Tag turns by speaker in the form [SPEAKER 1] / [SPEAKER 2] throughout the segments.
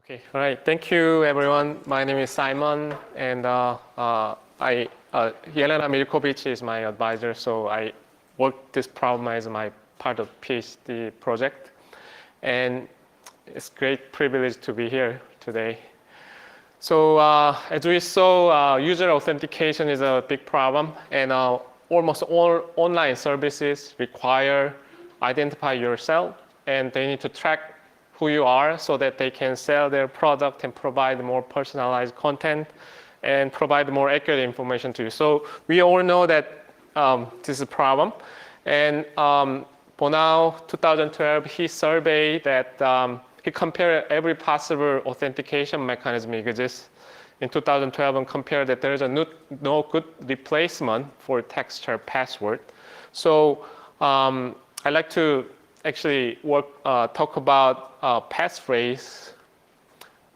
[SPEAKER 1] Okay, all right. Thank you, everyone. My name is Simon, and Jelena Milkovic is my advisor. So I worked this problem as my part of PhD project, and it's a great privilege to be here today. So as we saw, user authentication is a big problem, and almost all online services require identify yourself, and they need to track who you are so that they can sell their product and provide more personalized content and provide more accurate information to you. So we all know that this is a problem. And Bonao, 2012, he surveyed that he compared every possible authentication mechanism exists in 2012 and compared that there is no good replacement for texture password. So I'd like to actually talk about passphrase,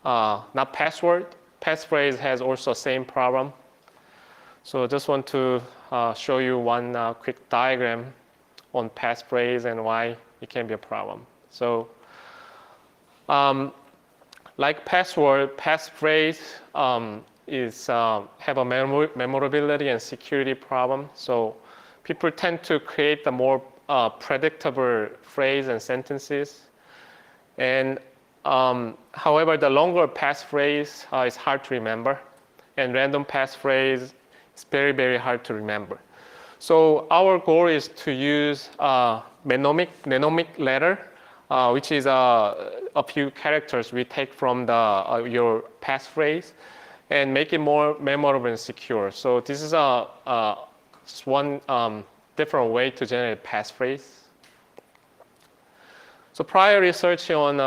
[SPEAKER 1] not password. Passphrase has also the same problem. So just want to show you one quick diagram on passphrase and why it can be a problem. So like password, passphrase have a memorability and security problem. So people tend to create the more predictable phrase and sentences. And however, the longer passphrase is hard to remember. And random passphrase is very, very hard to remember. So our goal is to use mnemonic letter, which is a few characters we take from your passphrase and make it more memorable and secure. So this is one different way to generate passphrase. So prior research on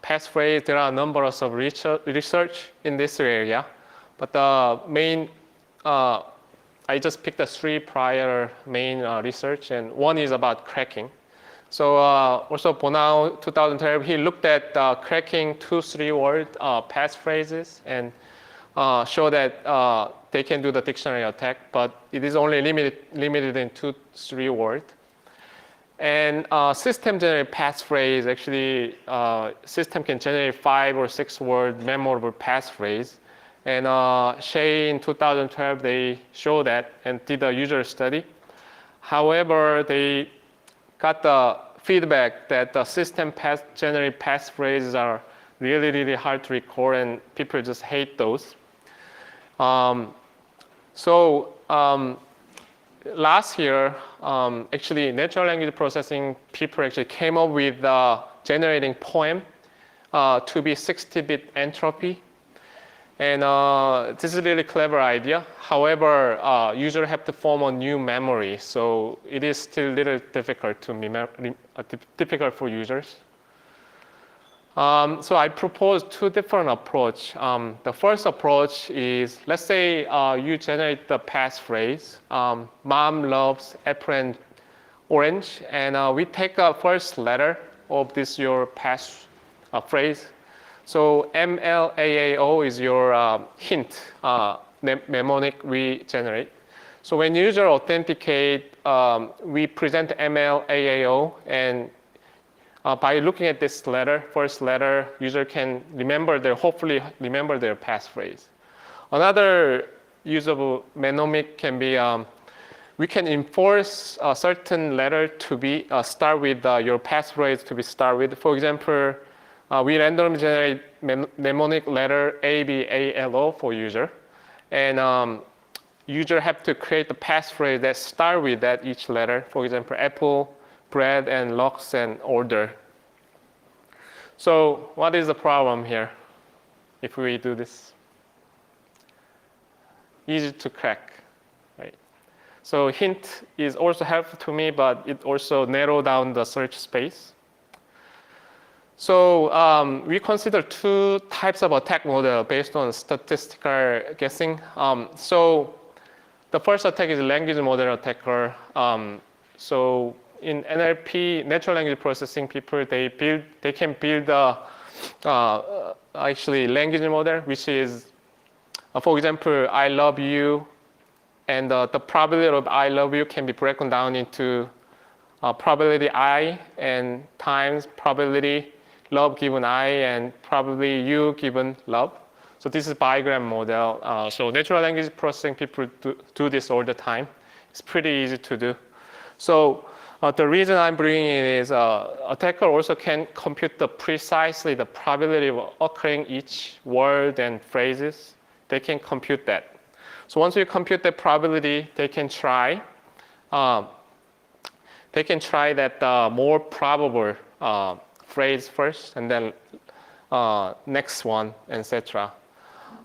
[SPEAKER 1] passphrase, there are a number of research in this area, but the main, I just picked the three prior main research, and one is about cracking. So also Bonao, 2012, he looked at cracking 2-3 word passphrases and show that they can do the dictionary attack, but it is only limited in 2-3 words. And system generated passphrase, actually system can generate 5 or 6 word memorable passphrase. And Shea in 2012, they showed that and did a user study. However, they got the feedback that the system generated passphrases are really, really hard to record, and people just hate those. Last year, actually, natural language processing people actually came up with generating poem to be 60-bit entropy. And this is a really clever idea. However, users have to form a new memory, so it is still a little difficult difficult for users. So I propose two different approaches. The first approach is, let's say you generate the passphrase, mom loves apple and orange, and we take a first letter of this your passphrase. So MLAAO is your hint mnemonic we generate. So when user authenticate, we present MLAAO, and by looking at this letter, first letter, user can hopefully remember their passphrase. Another usable mnemonic can be, we can enforce a certain letter to be start with your passphrase to be start with. For example, we randomly generate mnemonic letter ABALO for user, and user have to create the passphrase that start with that each letter. For example, apple, bread, and locks, and order. So what is the problem here if we do this? Easy to crack, right? So hint is also helpful to me, but it also narrow down the search space. So we consider two types of attack model based on statistical guessing. So the first attack is language model attacker. So in NLP, natural language processing, people they can build actually language model, which is, for example, I love you, and the probability of I love you can be broken down into probability I and times probability love given I and probably you given love. So this is bigram model. So natural language processing people do this all the time. It's pretty easy to do. So the reason I'm bringing it is attacker also can compute precisely the probability of occurring each word and phrases. They can compute that. So once you compute the probability, they can try that more probable phrase first, and then next one, etc.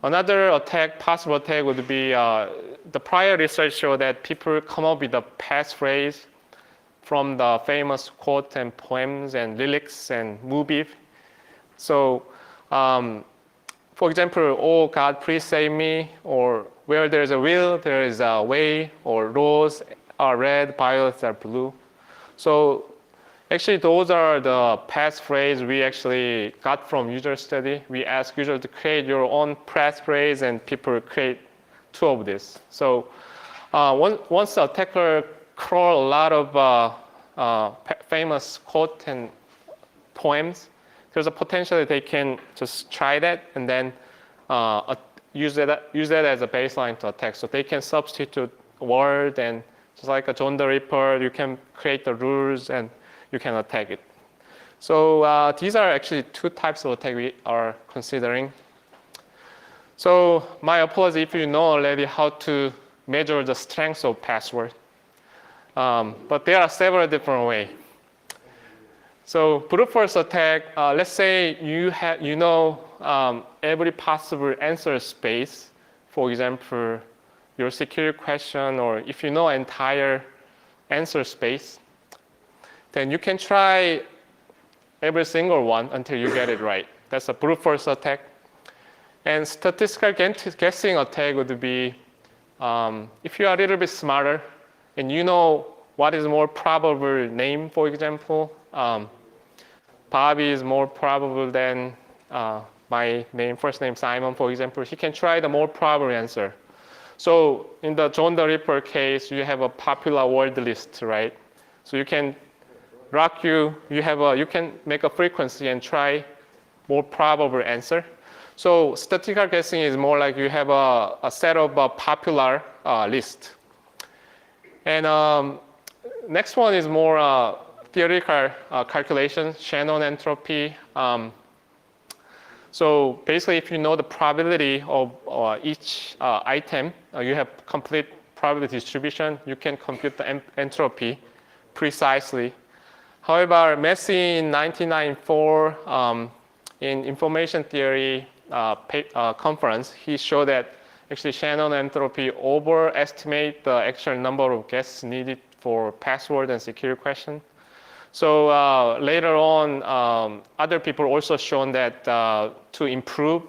[SPEAKER 1] Another attack, possible attack, would be the prior research showed that people come up with a passphrase from the famous quotes and poems and lyrics and movies. So, for example, "Oh God, please save me," or "Where there is a will, there is a way," or "Roses are red, violets are blue." So actually, those are the passphrase we actually got from user study. We ask users to create your own passphrase, and people create two of this. So once the attacker crawl a lot of famous quotes and poems, there's a potential that they can just try that and then use that as a baseline to attack. So they can substitute word, and just like a John the Ripper, you can create the rules and you can attack it. So these are actually two types of attack we are considering. So my apology if you know already how to measure the strength of password. But there are several different ways. So brute force attack, let's say you know every possible answer space. For example, your security question, or if you know entire answer space, then you can try every single one until you get it right. That's a brute force attack. And statistical guessing attack would be if you are a little bit smarter and you know what is more probable name, for example. Bobby is more probable than my name, first name Simon, for example. He can try the more probable answer. So in the John the Ripper case, you have a popular word list, right? So you can you can make a frequency and try more probable answer. So statistical guessing is more like you have a set of a popular list. And next one is more theoretical calculation, Shannon entropy. So basically, if you know the probability of each item, you have complete probability distribution, you can compute the entropy precisely. However, Massey in 1994 in information theory conference, he showed that actually Shannon entropy overestimate the actual number of guesses needed for password and security question. So later on, other people also shown that to improve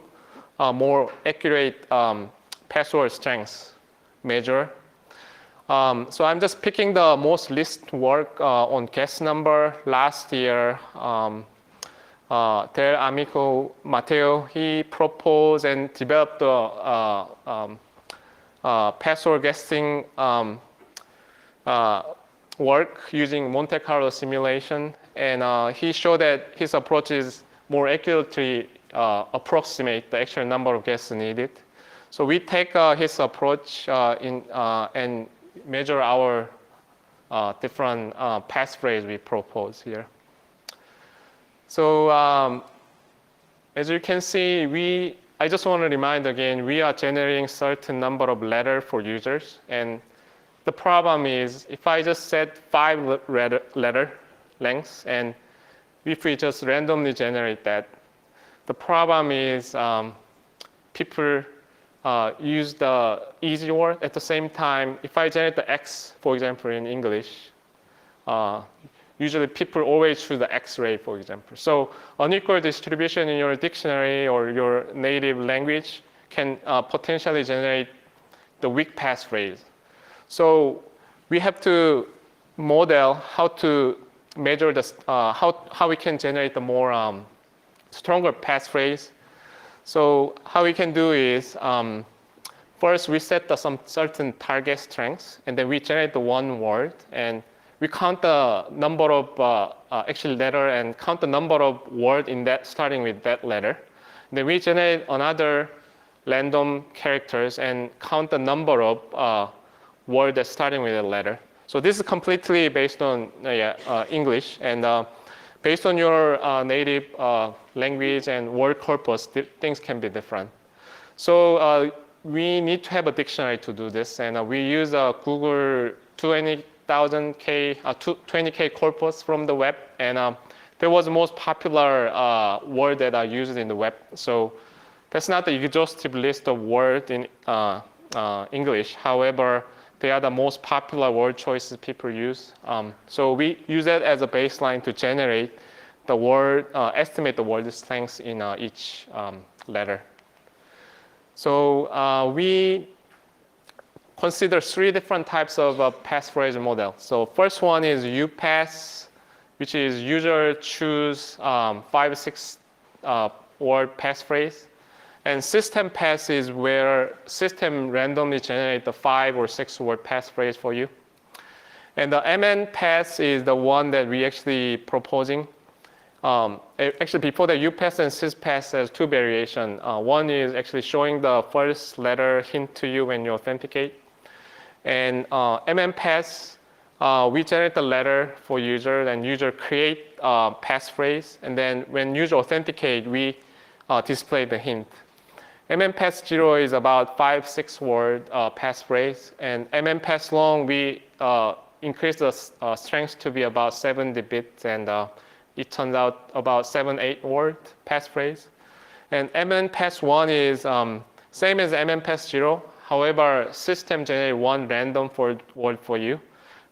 [SPEAKER 1] more accurate password strength measure. So I'm just picking the most recent work on guess number. Last year, Del Amico Matteo, he proposed and developed the password guessing work using Monte Carlo simulation, and he showed that his approach is more accurately approximate the actual number of guesses needed. So we take his approach and measure our different passphrase we propose here. So as you can see, I just want to remind again, we are generating certain number of letters for users, and the problem is if I just set 5 letter lengths and if we just randomly generate that, the problem is people use the easy word. At the same time, if I generate the X, for example, in English, usually people always choose the X ray, for example. So unequal distribution in your dictionary or your native language can potentially generate the weak passphrase. So we have to model how to measure this, how we can generate the more stronger passphrase. So how we can do is first we set some certain target strengths, and then we generate the one word, and we count the number of actual letter and count the number of word in that starting with that letter. Then we generate another random characters and count the number of word that's starting with a letter. So this is completely based on English, and based on your native language and word corpus, things can be different. So we need to have a dictionary to do this, and we use Google 20K corpus from the web, and there was the most popular word that are used in the web. So that's not the exhaustive list of words in English. However, they are the most popular word choices people use. So we use that as a baseline to generate the word, estimate the word lengths in each letter. So we consider 3 different types of passphrase model. So first one is UPass, which is user choose 5, 6 word passphrase. And system pass is where system randomly generate the 5 or 6 word passphrase for you. And the MN pass is the one that we actually proposing. Actually, before the UPass and SysPass, there's 2 variations. One is actually showing the first letter hint to you when you authenticate. And MN pass, we generate the letter for user, and user create passphrase. And then when user authenticate, we display the hint. MN pass 0 is about 5, 6 word passphrase. And MN pass long, we increase the strength to be about 70 bits, and it turns out about 7, 8 word passphrase. And MN pass 1 is same as MN pass 0. However, system generate 1 random word for you,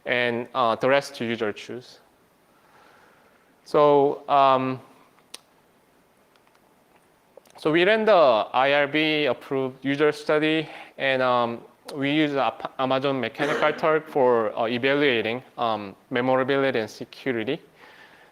[SPEAKER 1] and the rest the user choose. So so we ran the IRB approved user study, and we use Amazon Mechanical Turk for evaluating memorability and security.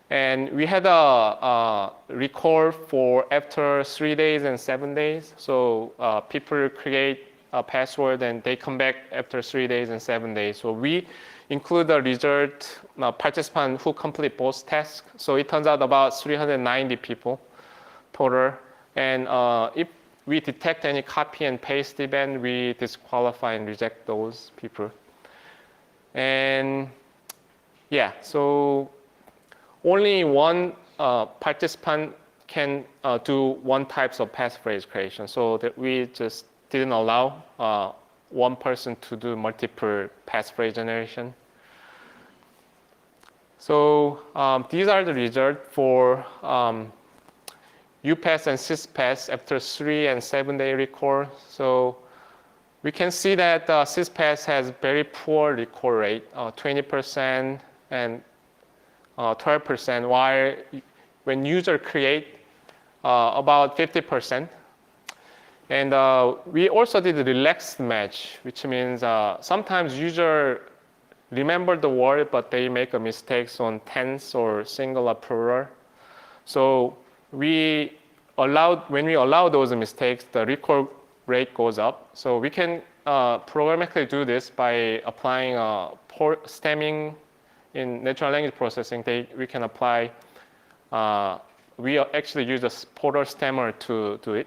[SPEAKER 1] And we had a record for after 3 days and 7 days. So people create a password and they come back after 3 days and 7 days. So we include the result participant who complete both tasks. So it turns out about 390 people total. And if we detect any copy and paste event, we disqualify and reject those people. And yeah, so only one participant can do one type of passphrase creation. So that we just didn't allow one person to do multiple passphrase generation. So these are the results for UPass and SysPass after 3 and 7 day record. So we can see that SysPass has very poor record rate, 20% and 12%, while when user create about 50%. And we also did a relaxed match, which means sometimes user remember the word, but they make a mistakes on tense or singular plural. So when we allow those mistakes, the record rate goes up. So we can programmatically do this by applying stemming in natural language processing. We can apply, we actually use a portal stemmer to do it.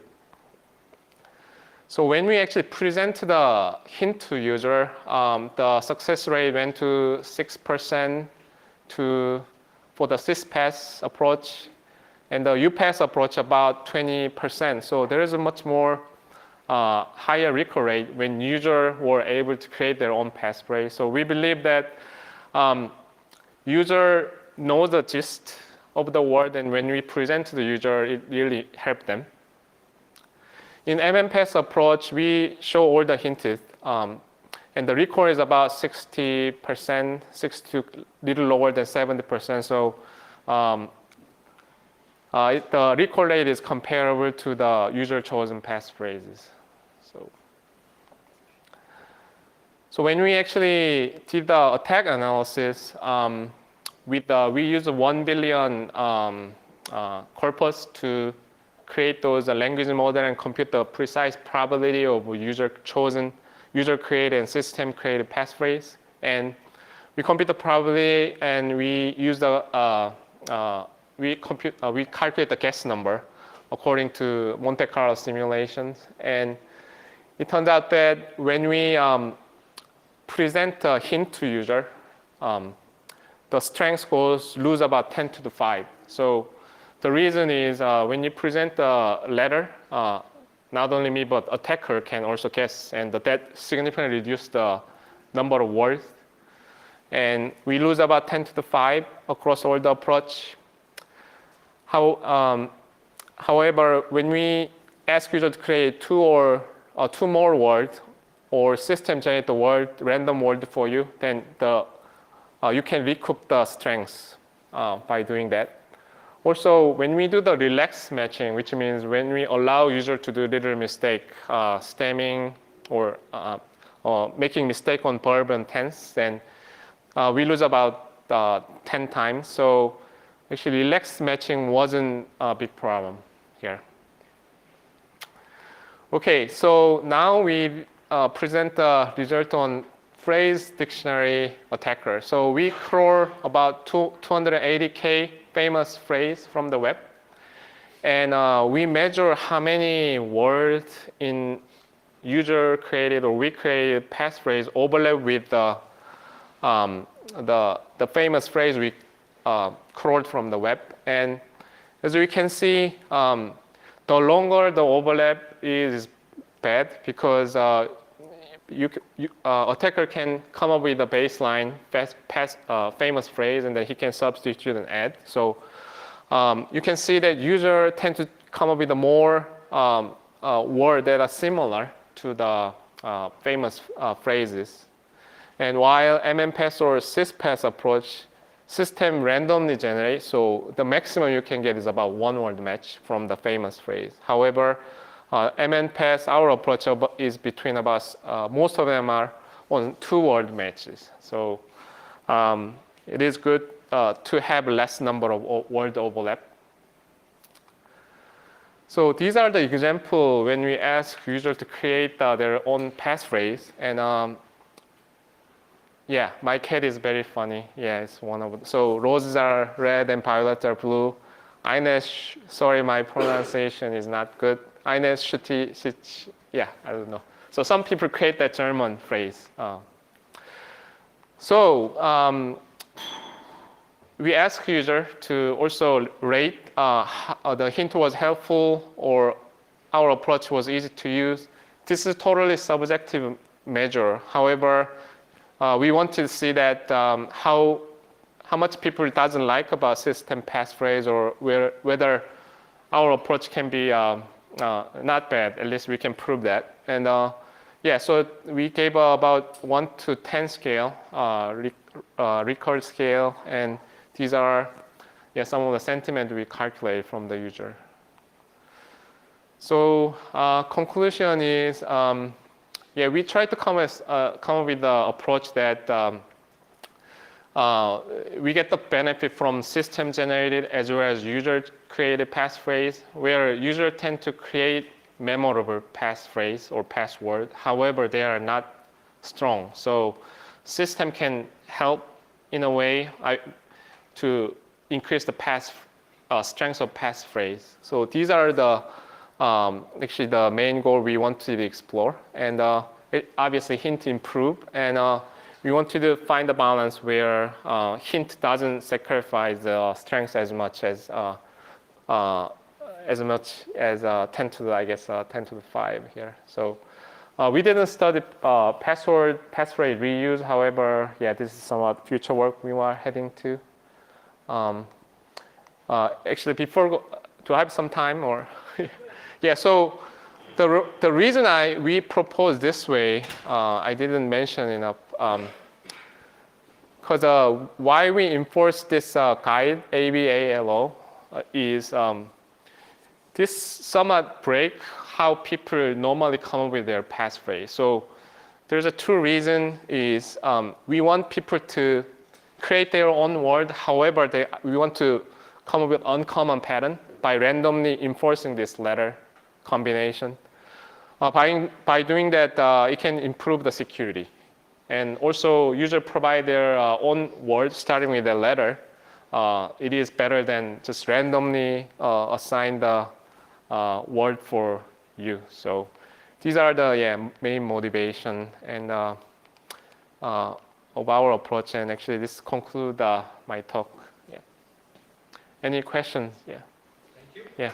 [SPEAKER 1] So when we actually present the hint to user, the success rate went to 6% for the SysPass approach, and the UPass approach about 20%. So there is a much more higher record rate when users were able to create their own passphrase. So we believe that user knows the gist of the word, and when we present to the user, it really helped them. In MMPass approach, we show all the hints, and the record is about 60%, 60, little lower than 70%. So the record rate is comparable to the user-chosen passphrases. So when we actually did the attack analysis, we used 1 billion corpus to create those language model and compute the precise probability of user created and system created passphrase. And we compute the probability and we use the we calculate the guess number according to Monte Carlo simulations. And it turns out that when we present a hint to user, the strength goes lose about 10 to the 5. So the reason is when you present the letter, not only me but attacker can also guess, and that significantly reduces the number of words. And we lose about 10 to the 5 across all the approach. However, when we ask user to create two more words, or system generate the word, random word for you, then you can recoup the strengths by doing that. Also, when we do the relaxed matching, which means when we allow user to do little mistake, stemming or making mistake on verb and tense, then we lose about 10 times. So actually, relaxed matching wasn't a big problem here. Okay, so now we present the result on phrase dictionary attacker. So we crawl about 280K famous phrase from the web. And we measure how many words in user created or we created passphrase overlap with the famous phrase we crawled from the web. And as we can see, the longer the overlap is bad, because attacker can come up with a baseline famous phrase, and then he can substitute and add. So you can see that user tend to come up with a more words that are similar to the famous phrases. And while MMPass or SysPass approach, system randomly generates, so the maximum you can get is about one word match from the famous phrase. However, MNPass, our approach is between about, most of them are on 2 word matches. So it is good to have less number of word overlap. So these are the example when we ask user to create their own passphrase. And yeah, my cat is very funny. Yeah, it's one of them. So roses are red and violets are blue. Ines, sorry, my pronunciation is not good. Ines, yeah, I don't know. So some people create that German phrase. We ask user to also rate the hint was helpful or our approach was easy to use. This is totally subjective measure. However, we want to see that how much people doesn't like about system passphrase, or whether our approach can be not bad. At least we can prove that. And yeah, so we gave about 1 to 10 scale, record scale, and these are some of the sentiment we calculate from the user. So conclusion is, we try to come up with the approach that we get the benefit from system generated as well as user created passphrase, where users tend to create memorable passphrase or password. However, they are not strong. So system can help in a way to increase the strength of passphrase. So these are the actually the main goal we want to explore. And obviously hint improve, and we want to find a balance where hint doesn't sacrifice the strength as much as 10 to the 10 to the 5 here. So we didn't study passphrase reuse. However, this is somewhat future work we are heading to. Actually, before do I have some time or? So the reason we propose this way, I didn't mention enough. Because why we enforce this guide ABALO is this somewhat break how people normally come up with their passphrase. So there's a true reason is we want people to create their own word. However, we want to come up with uncommon pattern by randomly enforcing this letter combination. By doing that, it can improve the security. And also, user provide their own word starting with a letter. It is better than just randomly assign the word for you. So these are the main motivation and of our approach. And actually, this concludes my talk. Yeah. Any questions? Yeah.
[SPEAKER 2] Thank you.
[SPEAKER 1] Yeah.